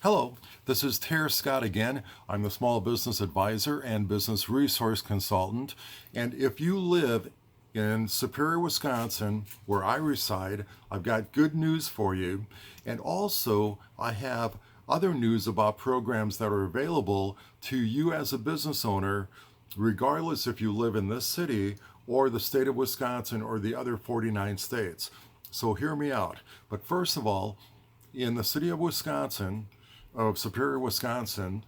Hello, this is Ter Scott again. I'm the Small Business Advisor and Business Resource Consultant. And if you live in Superior, Wisconsin, where I reside, I've got good news for you. And also, I have other news about programs that are available to you as a business owner, regardless if you live in this city or the state of Wisconsin or the other 49 states. So hear me out. But first of all, in the city of Wisconsin, of Superior, Wisconsin,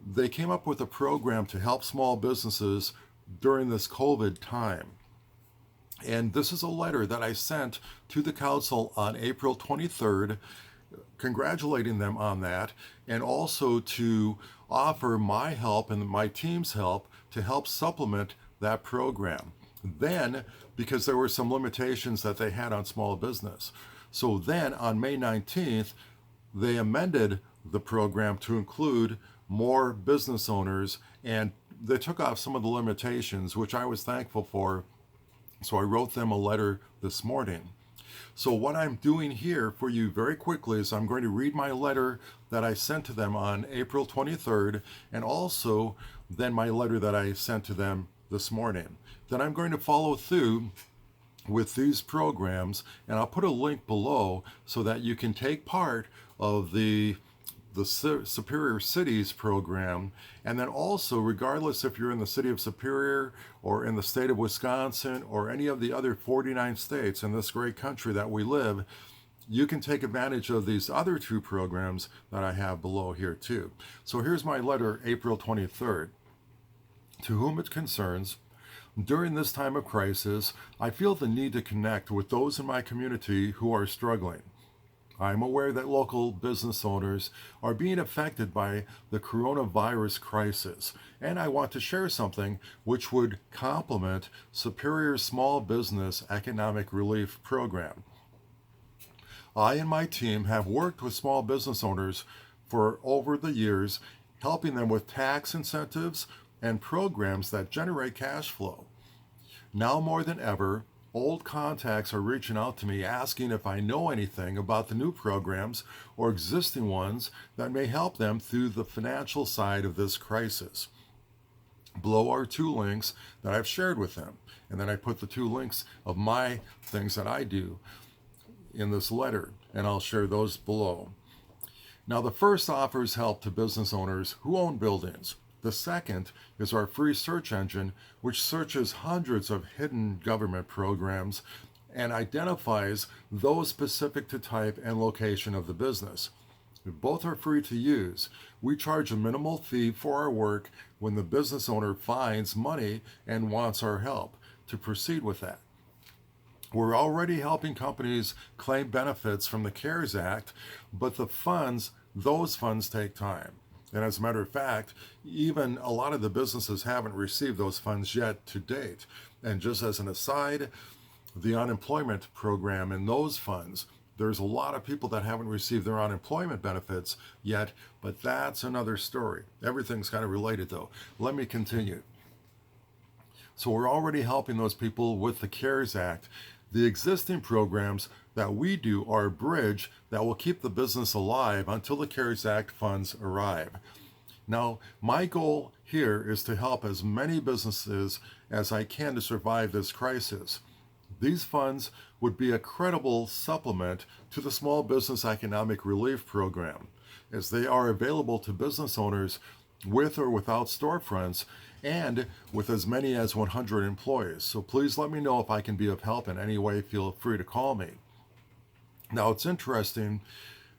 they came up with a program to help small businesses during this COVID time. And this is a letter that I sent to the council on April 23rd, congratulating them on that, and also to offer my help and my team's help to help supplement that program. Then, because there were some limitations that they had on small business. So then on May 19th, they amended the program to include more business owners, and they took off some of the limitations, which I was thankful for. So I wrote them a letter this morning. So what I'm doing here for you very quickly is I'm going to read my letter that I sent to them on April 23rd, and also then my letter that I sent to them this morning. Then I'm going to follow through with these programs, and I'll put a link below so that you can take part of the Superior Cities program. And then also, regardless if you're in the city of Superior or in the state of Wisconsin or any of the other 49 states in this great country that we live, you can take advantage of these other two programs that I have below here too. So here's my letter, April 23rd. To whom it concerns, during this time of crisis, I feel the need to connect with those in my community who are struggling. I'm aware that local business owners are being affected by the coronavirus crisis, and I want to share something which would complement Superior's Small Business Economic Relief Program. I and my team have worked with small business owners for over the years, helping them with tax incentives and programs that generate cash flow. Now more than ever, old contacts are reaching out to me asking if I know anything about the new programs or existing ones that may help them through the financial side of this crisis. Below are two links that I've shared with them, and then I put the two links of my things that I do in this letter, and I'll share those below. Now, the first offers help to business owners who own buildings. The second is our free search engine, which searches hundreds of hidden government programs and identifies those specific to type and location of the business. Both are free to use. We charge a minimal fee for our work when the business owner finds money and wants our help to proceed with that. We're already helping companies claim benefits from the CARES Act, but those funds take time. And as a matter of fact, even a lot of the businesses haven't received those funds yet to date. And just as an aside, the unemployment program and those funds, there's a lot of people that haven't received their unemployment benefits yet, but that's another story. Everything's kind of related though. Let me continue. So we're already helping those people with the CARES Act. The existing programs that we do are a bridge that will keep the business alive until the CARES Act funds arrive. Now, my goal here is to help as many businesses as I can to survive this crisis. These funds would be a credible supplement to the Small Business Economic Relief Program, as they are available to business owners with or without storefronts and with as many as 100 employees. So please let me know if I can be of help in any way. Feel free to call me. Now, it's interesting,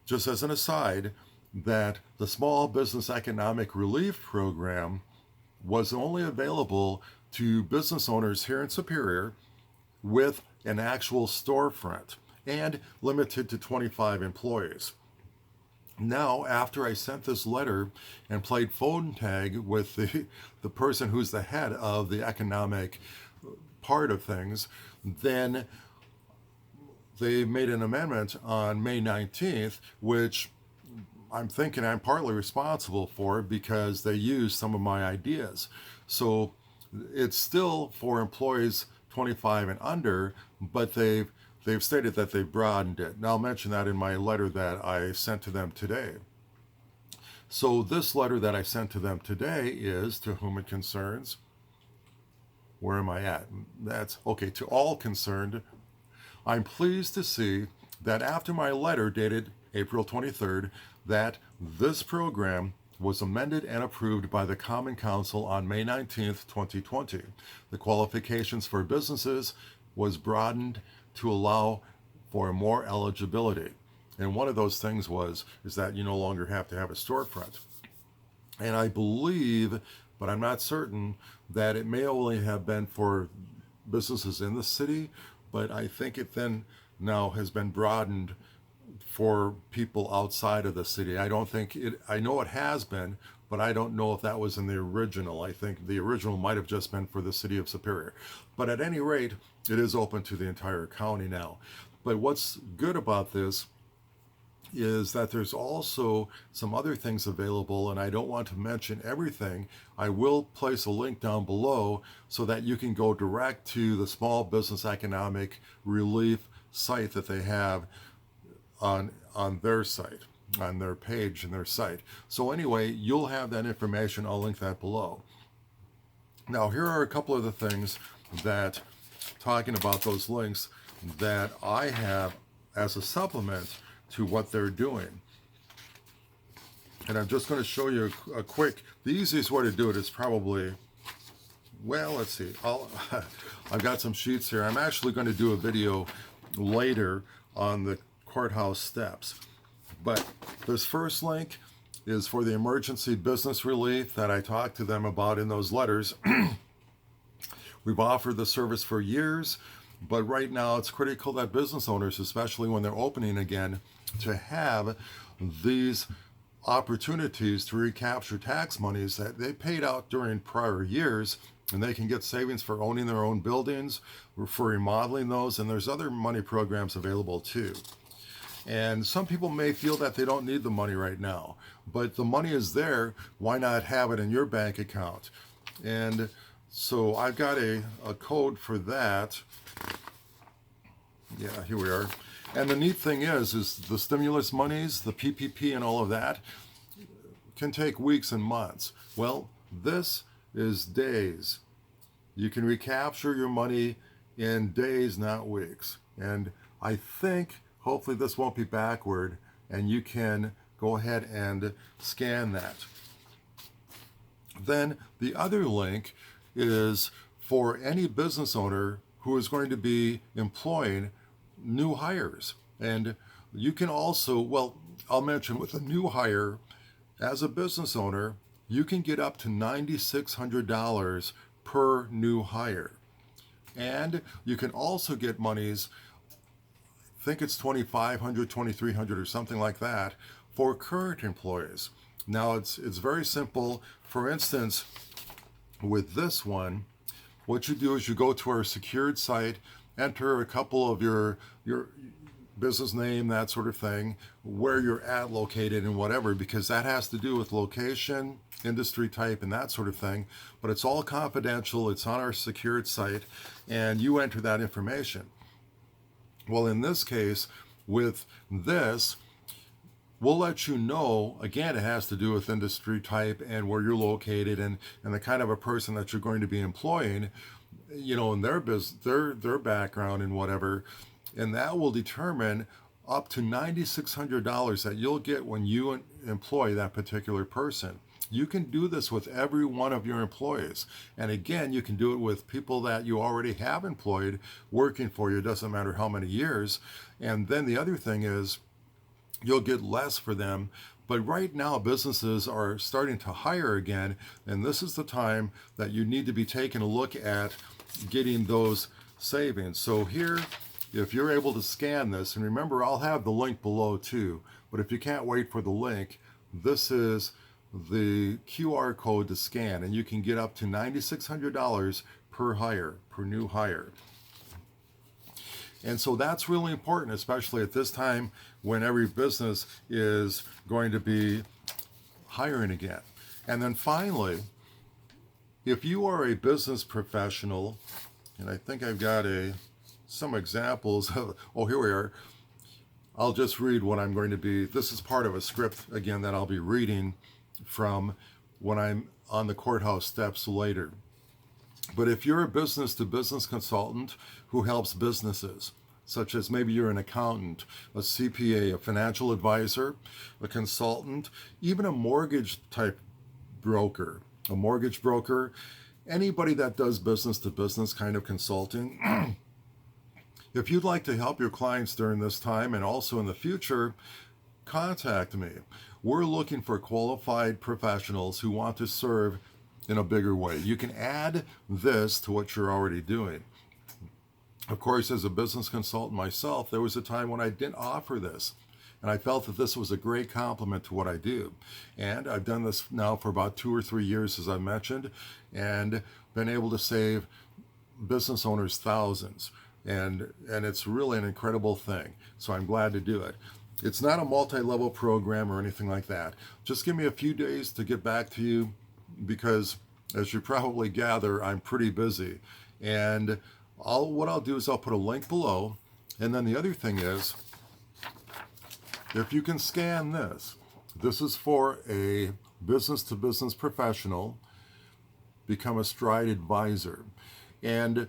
just as an aside, that the Small Business Economic Relief Program was only available to business owners here in Superior with an actual storefront and limited to 25 employees. Now, after I sent this letter and played phone tag with the person who's the head of the economic part of things, then they made an amendment on May 19th, which I'm thinking I'm partly responsible for because they used some of my ideas. So it's still for employees 25 and under, but they've stated that they've broadened it. And I'll mention that in my letter that I sent to them today. So this letter that I sent to them today is, to whom it concerns, where am I at? That's okay, to all concerned. I'm pleased to see that after my letter dated April 23rd, that this program was amended and approved by the Common Council on May 19th, 2020. The qualifications for businesses was broadened to allow for more eligibility. And one of those things is that you no longer have to have a storefront. And I believe, but I'm not certain, that it may only have been for businesses in the city, but I think it then now has been broadened for people outside of the city. I don't think it, I know it has been, but I don't know if that was in the original. I think the original might have just been for the city of Superior. But at any rate, it is open to the entire county now. But what's good about this is that there's also some other things available, and I don't want to mention everything. I will place a link down below so that you can go direct to the Small Business Economic Relief site that they have on their site, on their page and their site. So anyway, you'll have that information. I'll link that below. Now, here are a couple of the things that, talking about those links, that I have as a supplement to what they're doing. And I'm just going to show you a quick, the easiest way to do it is probably, well, let's see, I've got some sheets here. I'm actually going to do a video later on the courthouse steps. But this first link is for the emergency business relief that I talked to them about in those letters. We've offered the service for years, but right now it's critical that business owners, especially when they're opening again, to have these opportunities to recapture tax monies that they paid out during prior years, and they can get savings for owning their own buildings, for remodeling those, and there's other money programs available too. And some people may feel that they don't need the money right now, but the money is there. Why not have it in your bank account? And so I've got a code for that. Yeah, here we are. And the neat thing is the stimulus monies, the PPP and all of that can take weeks and months. Well, this is days. You can recapture your money in days, not weeks. And I think hopefully this won't be backward, and you can go ahead and scan that. Then the other link is for any business owner who is going to be employing new hires. And you can also, well, I'll mention with a new hire, as a business owner, you can get up to $9,600 per new hire. And you can also get monies, I think it's $2,500, $2,300 or something like that, for current employees. Now it's very simple. For instance, with this one, what you do is you go to our secured site, enter a couple of your business name, that sort of thing, where you're at located and whatever, because that has to do with location, industry type, and that sort of thing. But it's all confidential. It's on our secured site, and you enter that information. Well, in this case, with this, we'll let you know, again, it has to do with industry type and where you're located and the kind of a person that you're going to be employing, you know, in their business, their background and whatever. And that will determine up to $9,600 that you'll get when you employ that particular person. You can do this with every one of your employees. And again, you can do it with people that you already have employed working for you. It doesn't matter how many years. And then the other thing is you'll get less for them. But right now, businesses are starting to hire again. And this is the time that you need to be taking a look at getting those savings. So here, if you're able to scan this, and remember, I'll have the link below too. But if you can't wait for the link, this is the QR code to scan, and you can get up to $9,600 per hire, per new hire. And so that's really important, especially at this time when every business is going to be hiring again. And then finally, if you are a business professional, and I think I've got some examples of, oh, here we are. I'll just read what I'm going to be. This is part of a script, again, that I'll be reading from when I'm on the courthouse steps later. But if you're a business to business consultant who helps businesses, such as maybe you're an accountant, a CPA, a financial advisor, a consultant, even a mortgage type broker, a mortgage broker, anybody that does business to business kind of consulting, if you'd like to help your clients during this time and also in the future, contact me. We're looking for qualified professionals who want to serve in a bigger way. You can add this to what you're already doing. Of course, as a business consultant myself, there was a time when I didn't offer this. And I felt that this was a great compliment to what I do. And I've done this now for about 2 or 3 years, as I mentioned, and been able to save business owners thousands. And it's really an incredible thing. So I'm glad to do it. It's not a multi-level program or anything like that. Just give me a few days to get back to you because, as you probably gather, I'm pretty busy. And what I'll do is I'll put a link below. And then the other thing is, if you can scan this, this is for a business-to-business professional, become a Stride advisor. And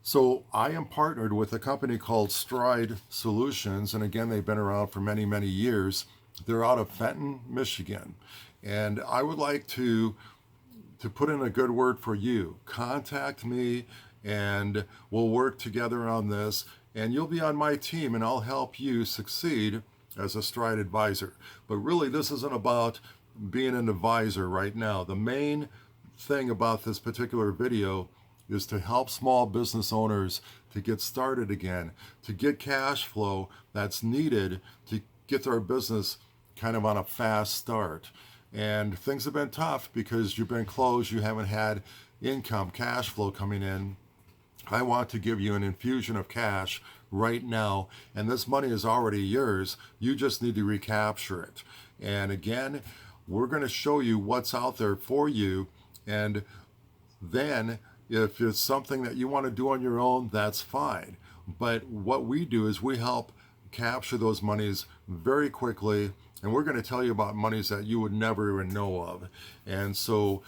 so I am partnered with a company called Stride Solutions. And again, they've been around for many, many years. They're out of Fenton, Michigan. And I would like to put in a good word for you. Contact me and we'll work together on this. And you'll be on my team and I'll help you succeed as a Stride advisor. But really, this isn't about being an advisor right now. The main thing about this particular video is to help small business owners to get started again, to get cash flow that's needed to get their business kind of on a fast start. And things have been tough because you've been closed, you haven't had income, cash flow coming in. I want to give you an infusion of cash right now, and this money is already yours. You just need to recapture it. And again, we're going to show you what's out there for you, and then if it's something that you want to do on your own, that's fine. But what we do is we help capture those monies very quickly, and we're going to tell you about monies that you would never even know of. And so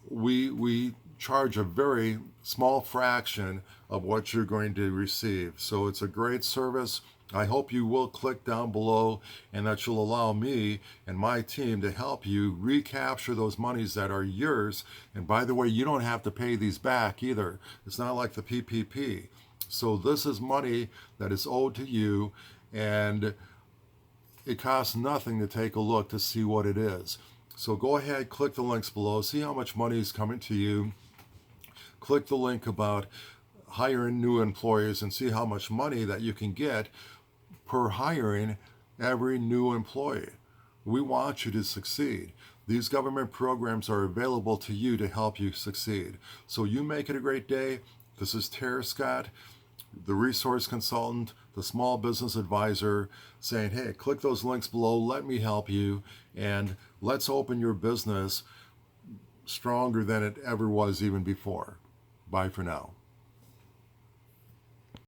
we charge a very small fraction of what you're going to receive. So it's a great service. I hope you will click down below and that you'll allow me and my team to help you recapture those monies that are yours. And by the way, you don't have to pay these back either. It's not like the PPP. So this is money that is owed to you, and it costs nothing to take a look to see what it is. So go ahead, click the links below, see how much money is coming to you. Click the link about hiring new employees and see how much money that you can get per hiring every new employee. We want you to succeed. These government programs are available to you to help you succeed. So you make it a great day. This is Terry Scott, the resource consultant, the small business advisor, saying, hey, click those links below, let me help you, and let's open your business stronger than it ever was even before. Bye for now.